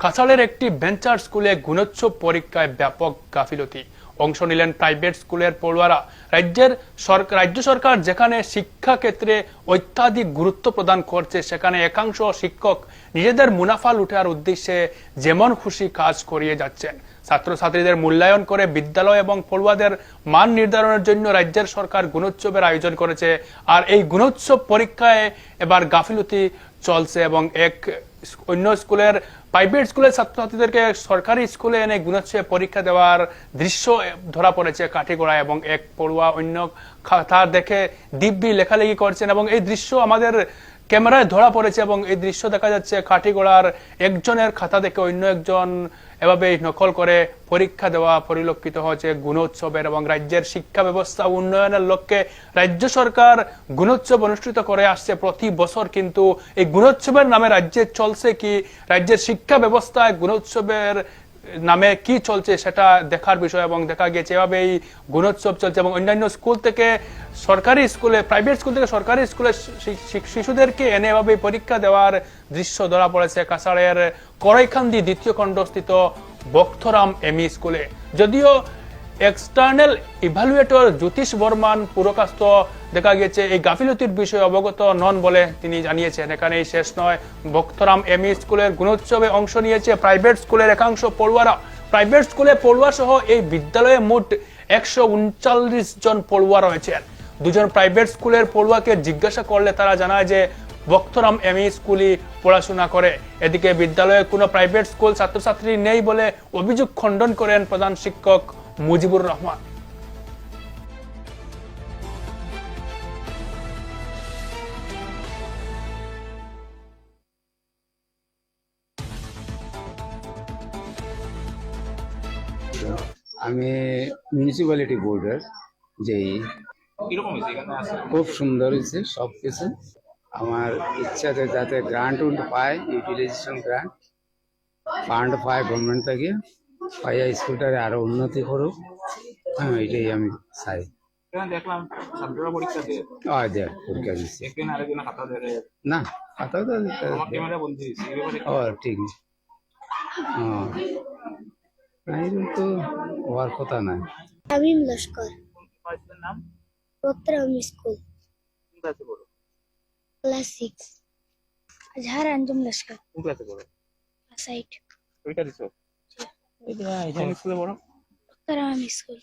কাছাড়ের একটি ভেঞ্চার স্কুলে গুণোৎসব পরীক্ষায় ব্যাপক গাফিলতি। অংশ নিলেন প্রাইভেট স্কুলের পড়ুয়ারা। রাজ্য সরকার যেখানে শিক্ষা ক্ষেত্রে অত্যাধিক গুরুত্ব প্রদান করছে, সেখানে একাংশ শিক্ষক নিজেদের মুনাফা লুটার উদ্দেশ্যে যেমন খুশি কাজ করিয়ে যাচ্ছেন। ছাত্রছাত্রীদের মূল্যায়ন করে বিদ্যালয় এবং পড়ুয়াদের মান নির্ধারণের জন্য রাজ্যের সরকার গুণোৎসবের আয়োজন করেছে। আর এই গুণোৎসব পরীক্ষায় এবার গাফিলতি চলছে এবং অন্য স্কুলের প্রাইভেট স্কুলের ছাত্রছাত্রীদেরকে সরকারি স্কুলে এনে গুণোৎসবে পরীক্ষা দেওয়ার দৃশ্য ধরা পড়েছে কাঠিগড়ায়, এবং এক পড়ুয়া অন্য খাতা দেখে দিব্যি লেখালেখি করছেন এবং এই দৃশ্য আমাদের ক্যামেরায় ধরা পড়েছে। এবং এই দৃশ্য দেখা যাচ্ছে কাঠিগড়ার একজনের খাতা দেখে অন্য একজন এভাবে নকল করে পরীক্ষা দেওয়া পরিলক্ষিত হয়েছে গুণোৎসবের। এবং রাজ্যের শিক্ষা ব্যবস্থা উন্নয়নের লক্ষ্যে রাজ্য সরকার গুণোৎসব অনুষ্ঠিত করে আসছে প্রতি বছর, কিন্তু এই গুণোৎসবের নামে রাজ্যে চলছে কি, রাজ্যের শিক্ষা ব্যবস্থায় গুণোৎসবের নামে কি চলছে সেটা দেখার বিষয়। এবং দেখা গিয়েছে এভাবে এই গুণোৎসব চলছে এবং অন্যান্য স্কুল থেকে সরকারি স্কুলে, প্রাইভেট স্কুল থেকে সরকারি স্কুলে শিশুদেরকে এনে এভাবে পরীক্ষা দেওয়ার দৃশ্য ধরা পড়েছে কাছাড়ের কড়াইকান্দি দ্বিতীয় খণ্ডস্থিত বক্থরাম এমই স্কুলে। যদিও এক্সটার্নাল ইভালুয়েটর জ্যোতিষ বর্মান পুরকাস্ত দেখা গেছে এই গাফিলতির বিষয়ে অবগত নন বলে তিনি জানিয়েছেন। এখানেই শেষ নয়, বক্থরাম এমই স্কুলের গুণোৎসবে অংশ নিয়েছে প্রাইভেট স্কুলের একাংশ পড়ুয়ারা। প্রাইভেট স্কুলে পড়ুয়া সহ এই বিদ্যালয়ে মোট 139 জন পড়ুয়া রয়েছেন। দুজন প্রাইভেট স্কুলের পড়ুয়াকে জিজ্ঞাসা করলে তারা জানায় যে বক্থরাম এমই স্কুলই পড়াশোনা করে। এদিকে বিদ্যালয়ে কোনো প্রাইভেট স্কুল ছাত্রছাত্রী নেই বলে অভিযোগ খণ্ডন করেন প্রধান শিক্ষক মুজিবুর রহমান। আমি মিউনিসিপ্যালিটি বোর্ডের যেই খুব সুন্দর হয়েছে সবকিছু। আমার ইচ্ছা যে যাতে গ্রান্ট পায়, ইউটিলাইজেশন গ্রান্ট ফান্ড পায় গভর্নমেন্ট থেকে, পাইয়া স্কুলটারে আরো উন্নতি করুক। হ্যাঁ, এটাই আমি চাই। দেখলাম ছাত্ররা পরীক্ষা দেয় পরীক্ষা দিচ্ছে একদিন আরেকদিন খাতা দেয় না, কথা তো আমার ক্যামেরা বন্ধ হয়েছে এই ব্যাপারে ও ঠিক এরকম তো হওয়ার কথা না। তামিম লস্কর, কলেজের নাম বক্তরাম স্কুল, কোন ক্লাসে পড়ো? ক্লাস 6। আজহার আঞ্জুম লস্কর, কোন ক্লাসে পড়ো? ক্লাস 8। পরীক্ষা দিছো? এই তো এখানে স্কুলে পড়ো? বক্তরাম স্কুল।